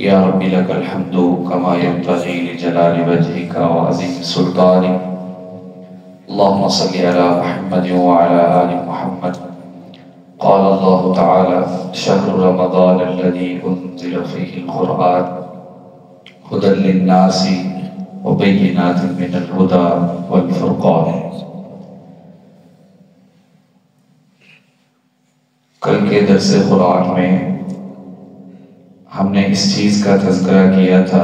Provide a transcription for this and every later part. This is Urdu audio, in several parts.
یا رب لک الحمد کما ینبغی لجلال وجهک وعظیم سلطانک اللهم صل علی محمد وعلى آل محمد قال اللہ تعالی شهر رمضان الذي انزل فيه القرآن هدى للناس وبینات من الهدى والفرقان۔ کل کے درس قرآن میں ہم نے اس چیز کا تذکرہ کیا تھا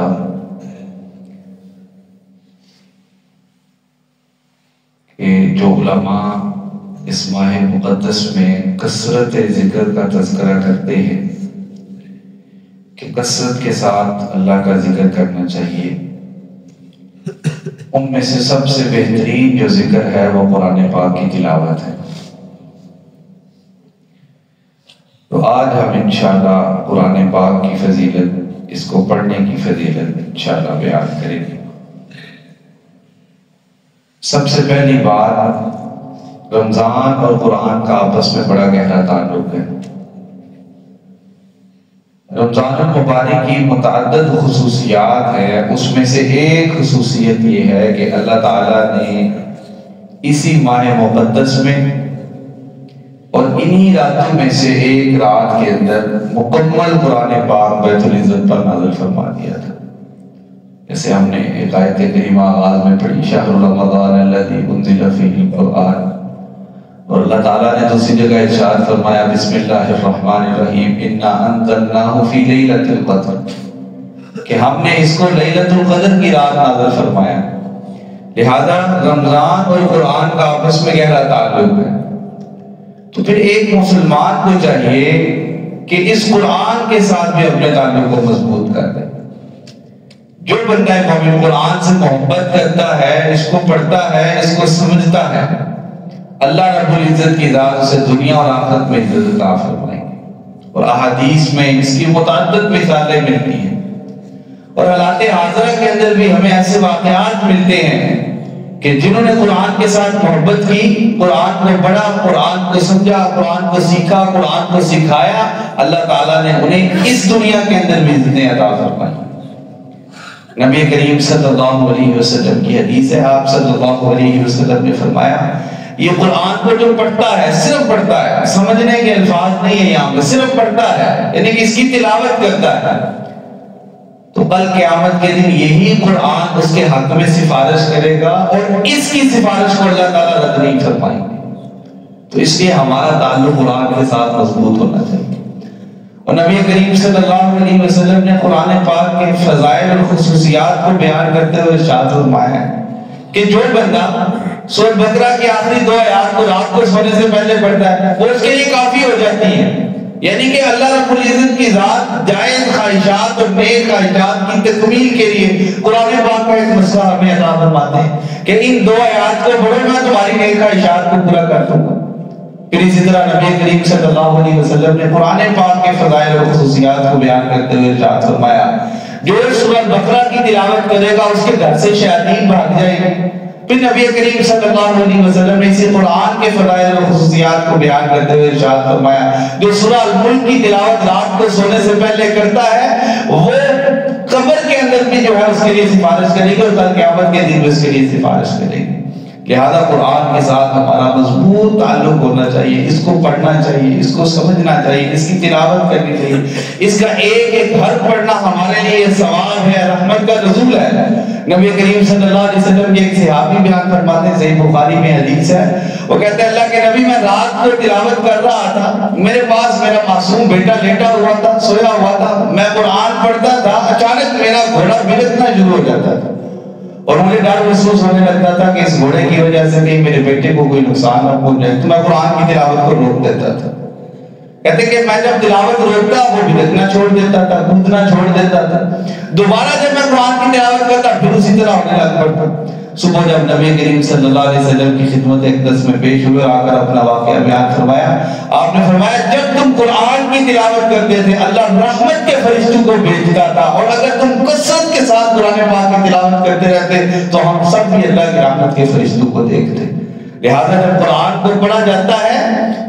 کہ جو علماء اس ماہ مقدس میں کثرت ذکر کا تذکرہ کرتے ہیں کہ کثرت کے ساتھ اللہ کا ذکر کرنا چاہیے، ان میں سے سب سے بہترین جو ذکر ہے وہ قرآن پاک کی تلاوت ہے۔ تو آج ہم انشاءاللہ قرآن پاک کی فضیلت، اس کو پڑھنے کی فضیلت انشاءاللہ بیان کریں گے۔ سب سے پہلی بات، رمضان اور قرآن کا آپس میں بڑا گہرا تعلق ہے۔ رمضان المبارک کی متعدد خصوصیات ہیں، اس میں سے ایک خصوصیت یہ ہے کہ اللہ تعالیٰ نے اسی ماہ مقدس میں اور انہی راتوں میں سے ایک رات کے اندر مکمل قرآن پاک بیت العزت پر نازل فرما دیا تھا۔ جیسے ہم نے ایک آیت کریمہ آغاز میں پڑھی، شہر رمضان الذی انزل فیہ القرآن، اور اللہ تعالیٰ نے دوسری جگہ ارشاد فرمایا بسم اللہ الرحمن الرحیم انا انزلناہ فی لیلۃ القدر، کہ ہم نے اس کو لیلۃ القدر کی رات نازل فرمایا۔ لہذا رمضان اور قرآن کا آپس میں گہرا تعلق ہے۔ تو پھر ایک مسلمان کو چاہیے کہ اس قرآن کے ساتھ بھی اپنے تعلق کو مضبوط کر دے۔ جو بندہ مومن قرآن سے محبت کرتا ہے، اس کو پڑھتا ہے، اس کو سمجھتا ہے، اللہ رب العزت کی ذات سے دنیا اور آخرت میں عزت عطا فرمائیں گے۔ اور احادیث میں اس کی متعدد مثالیں ملتی ہیں، اور حالات حاضرہ کے اندر بھی ہمیں ایسے واقعات ملتے ہیں کہ جنہوں نے قرآن کے ساتھ محبت کی، قرآن کو پڑھا، قرآن کو سمجھا، قرآن کو سیکھا، قرآن کو سکھایا، اللہ تعالیٰ نے انہیں اس دنیا کے اندر بھی عزتیں عطا فرمائی۔ نبی کریم صلی اللہ علیہ وسلم کی حدیث ہے، آپ صلی اللہ علیہ وسلم نے فرمایا یہ قرآن کو جو پڑھتا ہے، صرف پڑھتا ہے، سمجھنے کے الفاظ نہیں ہے یہاں پہ، صرف پڑھتا ہے، یعنی کہ اس کی تلاوت کرتا ہے، تو کل قیامت کے دن یہی قرآن اس کے حق میں سفارش کرے گا، اور اس کی سفارش کو اللہ تعالیٰ رد نہیں فرمائیں گے۔ تو اس لیے ہمارا تعلق قرآن کے ساتھ مضبوط ہونا چاہیے۔ اور نبی کریم صلی اللہ علیہ وسلم نے قرآن پاک کے فضائل اور خصوصیات کو بیان کرتے ہوئے ارشاد فرمایا کہ جو بندہ سورۃ بقرہ کی آخری 2 آیات کو رات کو سونے سے پہلے پڑھتا ہے، وہ اس کے لیے کافی ہو جاتی ہے۔ یعنی کہ اللہ رب العزت کی ذات جائز خواہشات اور نیک خواہشات کی تکمیل کے لیے قرآن پاک کا ایک مسئلہ ہمیں عطا فرماتے ہیں کہ ان 2 آیات کو پڑھو، میں تمہاری نیک خواہشات کو پورا کر دوں گا۔ پھر اسی طرح نبی کریم صلی اللہ علیہ وسلم نے قرآن پاک کے فضائل اور خصوصیات کو بیان کرتے ہوئے ارشاد فرمایا جو سورۃ بقرہ کی تلاوت کرے گا اس کے گھر سے شیاطین بھاگ جائیں گے۔ پھر نبی کریم صلی اللہ علیہ وسلم نے اسی قرآن کے فضائل اور خصوصیات کو بیان کرتے ہوئے ارشاد فرمایا جو سورہ الملک کی تلاوت رات کو سونے سے پہلے کرتا ہے وہ قبر کے اندر بھی جو ہے اس کے لیے سفارش کرے گی، اور کل قیامت کے دن بھی اس کے لیے سفارش کرے گی۔ لہذا قرآن کے ساتھ ہمارا مضبوط تعلق ہونا چاہیے، اس کو پڑھنا چاہیے، اس کو سمجھنا چاہیے، اس کی تلاوت کرنی چاہیے، اس کا ایک ایک حرف پڑھنا ہمارے لیے ثواب ہے، رحمت کا نزول ہے۔ نبی کریم صلی اللہ علیہ وسلم کے ایک صحابی بیان فرماتے ہیں، صحیح بخاری میں حدیث ہے، وہ کہتے ہیں اللہ کے نبی میں رات کو تلاوت کر رہا تھا، میرے پاس میرا معصوم بیٹا لیٹا ہوا تھا، سویا ہوا تھا، میں قرآن پڑھتا تھا، اچانک میرا گھوڑا بلکنا شروع ہو جاتا تھا، اور مجھے ڈر محسوس ہونے لگتا تھا کہ اس گھوڑے کی وجہ سے کہیں میرے بیٹے کو کوئی نقصان نہ پہنچ جائے، تو میں قرآن کی تلاوت کو روک دیتا تھا۔ کہتے کہ میں جب تلاوت روکتا وہ بھٹکنا چھوڑ دیتا تھا، کودنا چھوڑ دیتا تھا، دوبارہ جب میں قرآن کی تلاوت کرتا پھر اسی طرح ہونے لگ پڑتا۔ صبح جب نبی کریم صلی اللہ علیہ وسلم کی خدمت اقدس میں پیش ہوئے، آ کر اپنا واقعہ بیان فرمایا، آپ نے فرمایا جب تم قرآن کی تلاوت کرتے تھے اللہ رحمت کے فرشتوں کو بھیجتا تھا، اور اگر تم کثرت کے ساتھ قرآن پاک کی تلاوت کرتے رہتے تو ہم سب بھی اللہ کی رحمت کے فرشتوں کو دیکھتے۔ لہذا جب قرآن کو پڑھا جاتا ہے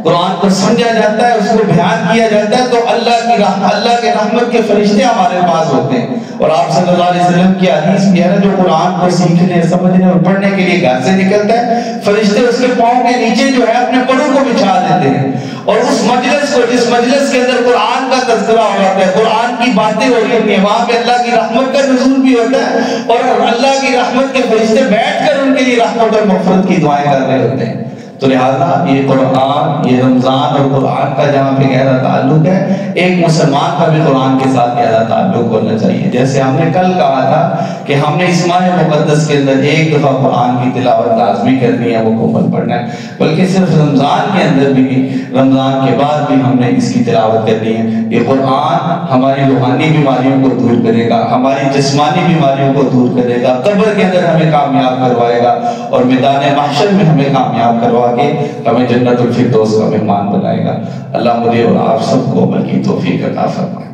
قرآن کو سمجھا جاتا ہے، اس کو بیان کیا جاتا ہے، تو اللہ کے رحمت کے فرشتے ہمارے پاس ہوتے ہیں۔ اور آپ صلی اللہ علیہ وسلم کی حدیث بھی ہے نا، جو قرآن کو سیکھنے، سمجھنے اور پڑھنے کے لیے گھر سے نکلتا ہے، فرشتے اس کے پاؤں کے نیچے جو ہے اپنے پروں کو بچھا دیتے ہیں، اور اس مجلس کو، جس مجلس کے اندر قرآن کا تذکرہ ہو رہا ہے، قرآن کی باتیں ہو رہی ہوتی ہیں، وہاں پہ اللہ کی رحمت کا نزول بھی ہوتا ہے، اور اللہ کی رحمت کے فرشتے بیٹھ کر ان کے لیے رحمت اور مغفرت کی دعائیں کر رہے ہوتے ہیں۔ تو لہذا یہ قرآن، یہ رمضان اور قرآن کا جہاں پہ گہرا تعلق ہے، ایک مسلمان کا بھی قرآن کے ساتھ گہرا تعلق ہونا چاہیے۔ جیسے ہم نے کل کہا تھا کہ ہم نے اس ماہ مقدس کے اندر ایک دفعہ قرآن کی تلاوت لازمی کرنی ہے، وہ مکمل پڑھنا ہے، بلکہ صرف رمضان کے اندر بھی، رمضان کے بعد بھی ہم نے اس کی تلاوت کرنی ہے۔ یہ قرآن ہماری روحانی بیماریوں کو دور کرے گا، ہماری جسمانی بیماریوں کو دور کرے گا، قبر کے اندر ہمیں کامیاب کروائے گا، اور میدان محشر میں ہمیں کامیاب کروا کے ہمیں جنت الفردوس کا مہمان بنائے گا۔ اللہ مجھے اور آپ سب کو عمل کی توفیق عطا فرمائے۔